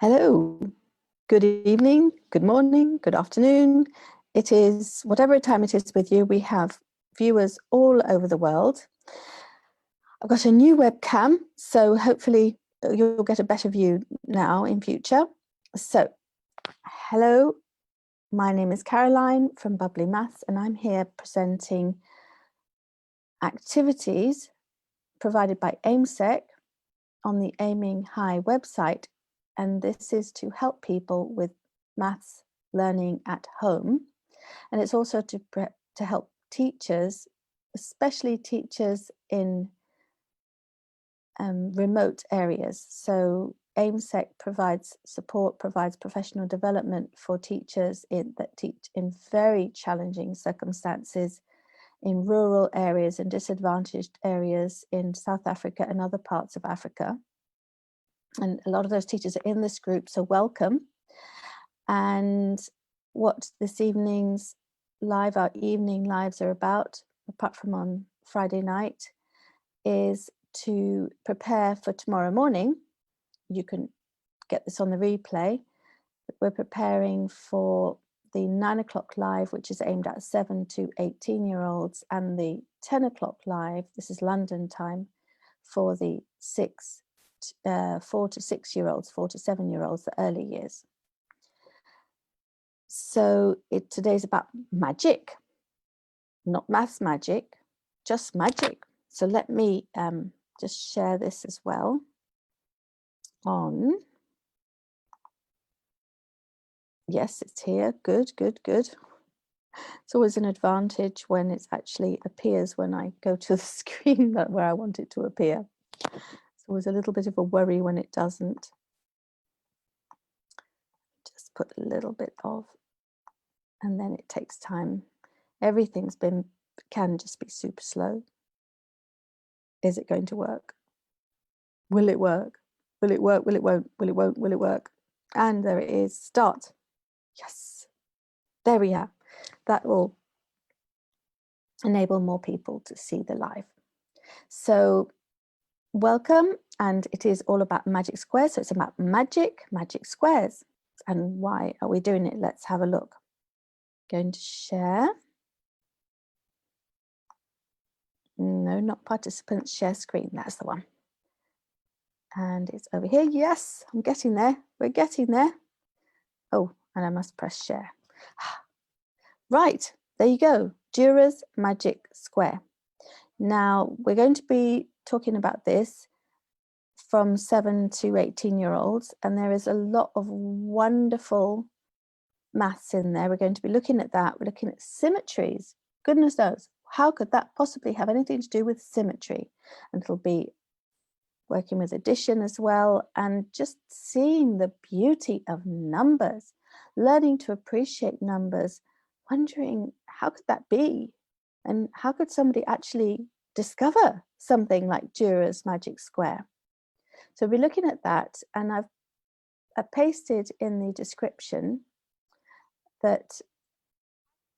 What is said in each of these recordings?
Hello, good evening, good morning, good afternoon. It is whatever time it is with you. We have viewers all over the world. I've got a new webcam, so hopefully you'll get a better view now in future. So, hello, my name is Caroline from Bubbly Maths, and I'm here presenting activities provided by AIMSEC on the Aiming High website. And this is to help people with maths learning at home. And it's also to help teachers, especially teachers in remote areas. So AIMSEC provides support, provides professional development for teachers that teach in very challenging circumstances in rural areas and disadvantaged areas in South Africa and other parts of Africa. And a lot of those teachers are in this group, so welcome. And what this evening's our evening lives are about, apart from on Friday night, is to prepare for tomorrow morning. You can get this on the replay. We're preparing for the 9 o'clock live, which is aimed at 7 to 18-year-olds, and the 10 o'clock live, this is London time, for the 4 to 6-year-olds, 4 to 7-year-olds, the early years. So today's about magic, not maths magic, just magic. So let me just share this as well on. Yes, it's here. Good, good, good. It's always an advantage when it actually appears when I go to the screen where I want it to appear. It's always a little bit of a worry when it doesn't. Just put a little bit of, and then it takes time. Everything's can just be super slow. Is it going to work? Will it work? Will it work? Will it won't? Will it won't? Will it work? And there it is. Start. Yes. There we are. That will enable more people to see the live. So welcome. And it is all about magic squares. So it's about magic squares. And why are we doing it? Let's have a look. Going to share. No, not participants, share screen. That's the one. And it's over here. Yes, I'm getting there. We're getting there. Oh, and I must press share. Right, there you go. Dührer's Magic Square. Now, we're going to be talking about this from 7 to 18-year-olds, and there is a lot of wonderful maths in there. We're going to be looking at that. We're looking at symmetries. Goodness knows, how could that possibly have anything to do with symmetry? And it'll be working with addition as well, and just seeing the beauty of numbers, learning to appreciate numbers, wondering how could that be? And how could somebody actually discover something like Dührer's Magic Square? So we're looking at that, and I've pasted in the description that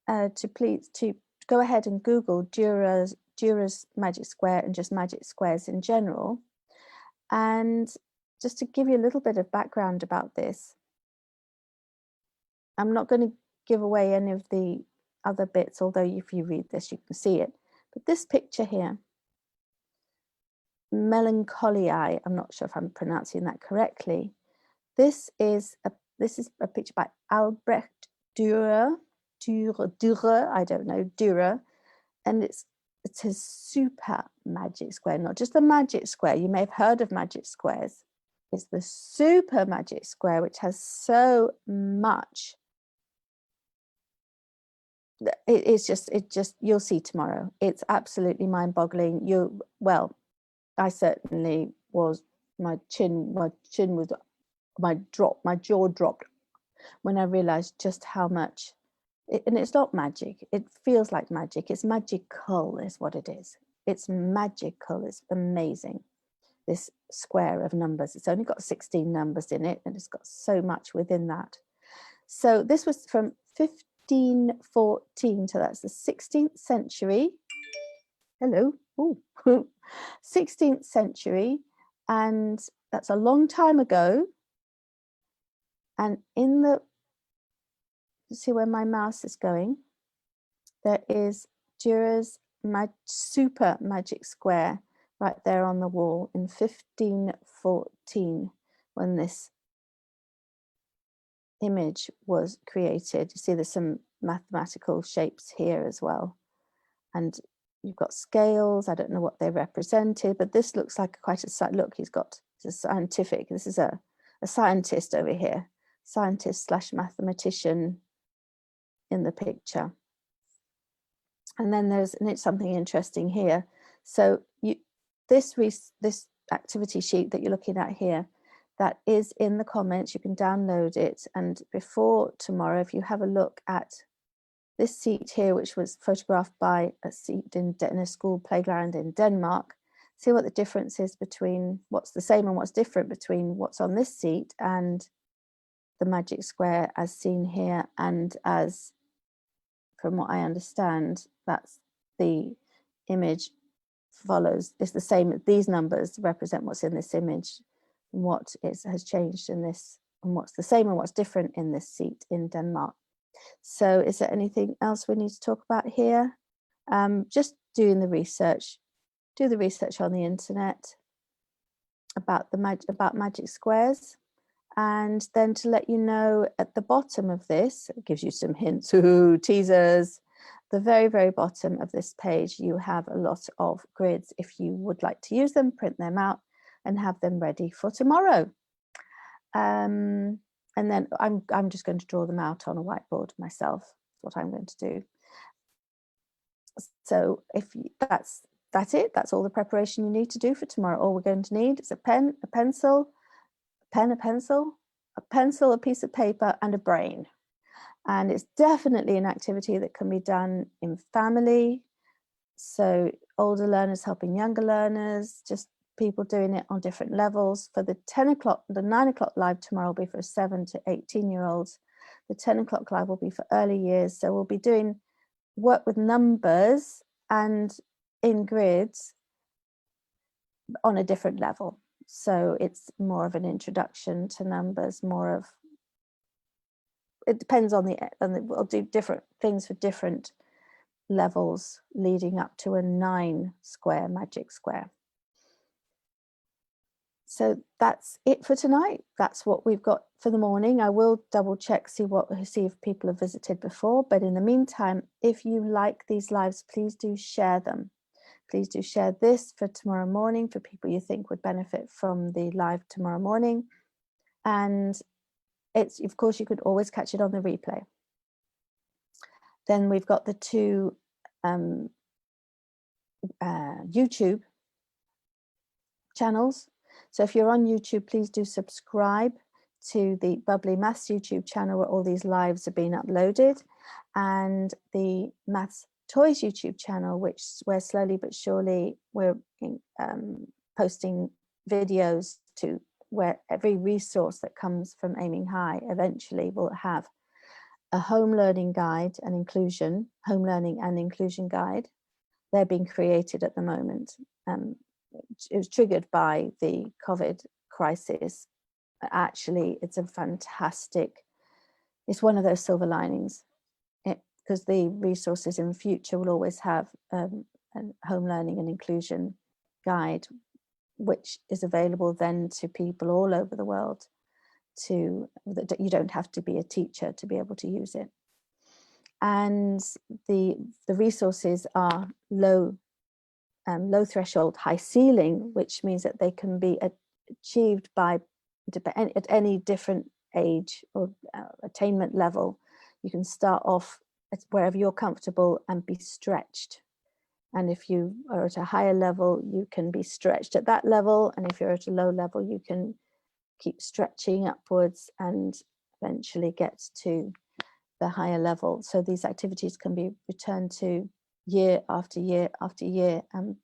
to go ahead and Google Dührer's Magic Square and just magic squares in general. And just to give you a little bit of background about this, I'm not going to give away any of the other bits, although if you read this, you can see it. But this picture here, Melancholiae, I'm not sure if I'm pronouncing that correctly. This is a picture by Albrecht Dürer, I don't know, Dürer, and it's his super magic square, not just the magic square. You may have heard of magic squares. It's the super magic square, which has so much. It's just, you'll see tomorrow. It's absolutely mind-boggling. I certainly was, my jaw dropped when I realized just how much, and it's not magic. It feels like magic. It's magical is what it is. It's magical. It's amazing. This square of numbers. It's only got 16 numbers in it, and it's got so much within that. So this was from 1514, so that's the 16th century. Hello. Ooh. 16th century, and that's a long time ago. And see where my mouse is going? There is Dürer's super magic square right there on the wall in 1514 when this image was created. You see there's some mathematical shapes here as well. And you've got scales. I don't know what they represented, but this looks like quite a, look, it's a scientific, this is a scientist over here, scientist / mathematician in the picture. And then there's something interesting here. So this activity sheet that you're looking at here, that is in the comments, you can download it. And before tomorrow, if you have a look at this seat here, which was photographed by a seat in a school playground in Denmark, see what the difference is between what's the same and what's different between what's on this seat and the magic square as seen here. And as from what I understand, that's the image follows, it's the same, these numbers represent what's in this image, what has changed in this, and what's the same and what's different in this seat in Denmark. So is there anything else we need to talk about here? Just doing the research, do the research on the internet about magic squares. And then to let you know at the bottom of this, it gives you some hints, ooh, teasers. The very, very bottom of this page, you have a lot of grids. If you would like to use them, print them out and have them ready for tomorrow. And then I'm just going to draw them out on a whiteboard myself. That's what I'm going to do. So that's it. That's all the preparation you need to do for tomorrow. All we're going to need is a pen, a pencil, a pencil, a piece of paper, and a brain. And it's definitely an activity that can be done in family. So older learners helping younger learners, just people doing it on different levels. For the 9 o'clock live tomorrow will be for 7 to 18-year-olds. The 10 o'clock live will be for early years. So we'll be doing work with numbers and in grids on a different level. So it's more of an introduction to numbers, it depends on we'll do different things for different levels leading up to a 9 square magic square. So that's it for tonight. That's what we've got for the morning. I will double check, see if people have visited before. But in the meantime, if you like these lives, please do share them. Please do share this for tomorrow morning for people you think would benefit from the live tomorrow morning. And of course, you could always catch it on the replay. Then we've got the 2 YouTube channels. So if you're on YouTube, please do subscribe to the Bubbly Maths YouTube channel where all these lives are being uploaded, and the Maths Toys YouTube channel, where slowly but surely we're posting videos to where every resource that comes from Aiming High eventually will have a home learning guide and inclusion, home learning and inclusion guide. They're being created at the moment. It was triggered by the COVID crisis. Actually, it's one of those silver linings, because the resources in future will always have a home learning and inclusion guide, which is available then to people all over the world. You don't have to be a teacher to be able to use it. And the resources are low threshold, high ceiling, which means that they can be achieved at any different age or attainment level. You can start off at wherever you're comfortable and be stretched. And if you are at a higher level, you can be stretched at that level. And if you're at a low level, you can keep stretching upwards and eventually get to the higher level. So these activities can be returned to year after year after year and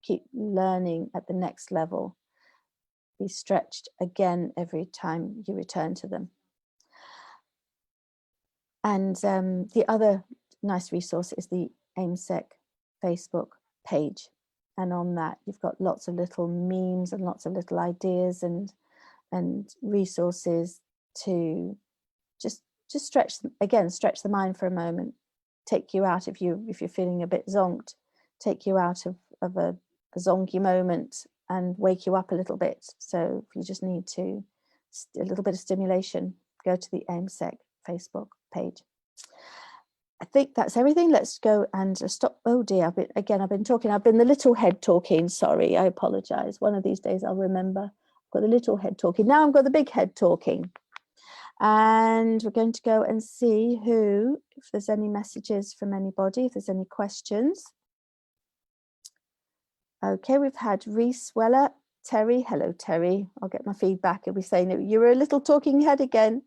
keep learning at the next level. Be stretched again every time you return to them. And the other nice resource is the AIMSEC Facebook page. And on that, you've got lots of little memes and lots of little ideas and resources to just stretch the mind for a moment, take you out if you're feeling a bit zonked, take you out of a zonky moment and wake you up a little bit. So if you just need a little bit of stimulation, go to the AIMSEC Facebook page. I think that's everything. Let's go and stop. Oh dear, I've been talking. I've been the little head talking. Sorry, I apologize. One of these days I'll remember. I've got the little head talking. Now I've got the big head talking. And we're going to go and see if there's any messages from anybody, if there's any questions. Okay, we've had Reese Weller, Terry. Hello, Terry. I'll get my feedback. I'll be saying that you were a little talking head again.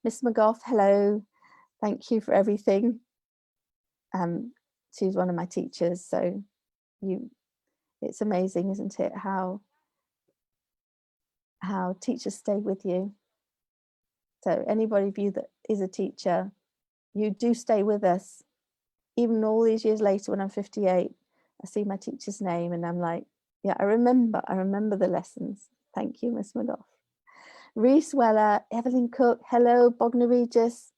Miss McGough, hello. Thank you for everything. She's one of my teachers, so it's amazing, isn't it, how teachers stay with you. So anybody of you that is a teacher, you do stay with us. Even all these years later, when I'm 58, I see my teacher's name and I'm like, yeah, I remember the lessons. Thank you, Miss McGough. Reese Weller, Evelyn Cook, hello, Bognor Regis,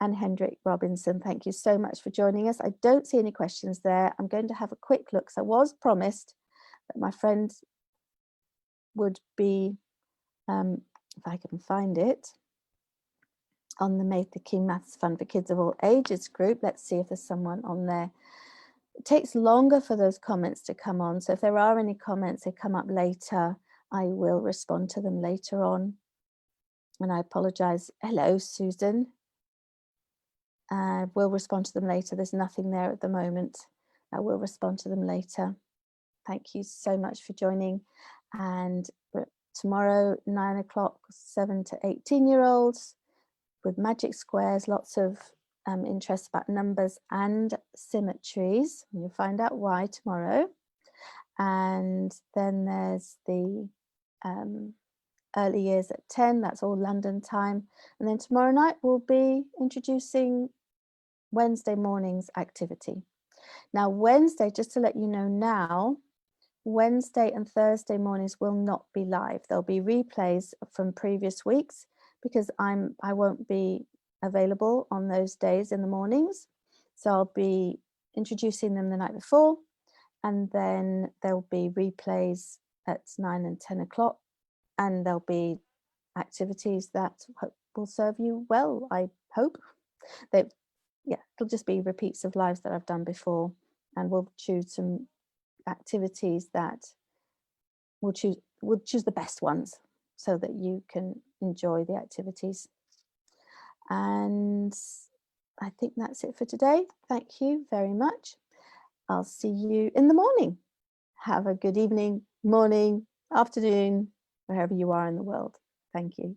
and Hendrik Robinson. Thank you so much for joining us. I don't see any questions there. I'm going to have a quick look. So I was promised that my friend would be, if I can find it, on the Make the Key Maths Fun for Kids of All Ages group. Let's see if there's someone on there. It takes longer for those comments to come on. So if there are any comments that come up later, I will respond to them later on. And I apologize. Hello, Susan. We'll respond to them later. There's nothing there at the moment. I will respond to them later. Thank you so much for joining. And tomorrow, 9 o'clock, 7 to 18-year-olds with magic squares, lots of interest about numbers and symmetries. You'll find out why tomorrow. And then there's the early years at 10, that's all London time. And then tomorrow night we'll be introducing Wednesday morning's activity. Now Wednesday, just to let you know now, Wednesday and Thursday mornings will not be live. There'll be replays from previous weeks because I won't be available on those days in the mornings. So I'll be introducing them the night before, and then there'll be replays at 9 and 10 o'clock, and there'll be activities that will serve you well, I hope. It'll just be repeats of lives that I've done before, and we'll choose some activities that we'll choose the best ones so that you can enjoy the activities. And I think that's it for today. Thank you very much. I'll see you in the morning. Have a good evening, morning, afternoon, wherever you are in the world. Thank you.